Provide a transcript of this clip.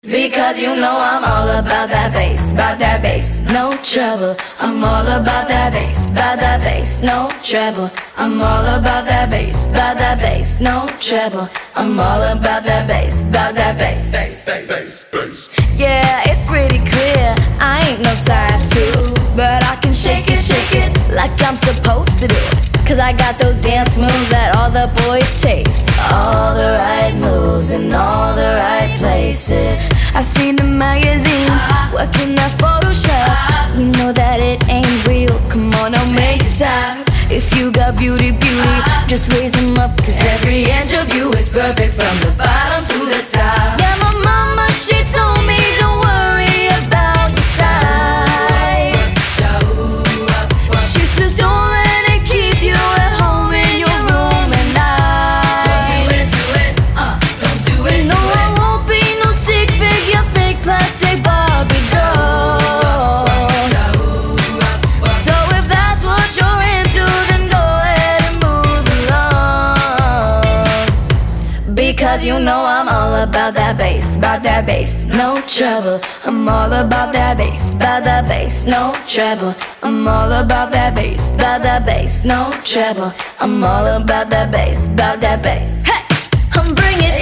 Because you know I'm all about that bass, no trouble. I'm all about that bass, no trouble. I'm all about that bass, no trouble. I'm all about that bass, Yeah, it's pretty clear, I ain't no size 2, but I can shake it like I'm supposed to do. Cause I got those dance moves that all the boys chase. All the right moves in all the right places. I seen the magazines working that Photoshop. We know that it ain't real, come on, don't make it stop. If you got beauty, just raise them up. Cause every inch of you is perfect from the bottom to the top. Yeah, my mama, she told me don't worry about your size. She says don't let it keep you at home in your room at night. Don't do it. No, I won't be no stick figure, fake plastic Barbie doll. So if that's what you're into, then go ahead and move along. Because you know I'm all about that bass, no trouble. I'm all about that bass, no trouble. I'm all about that bass, no trouble. I'm all about that bass, Hey, I'm bringing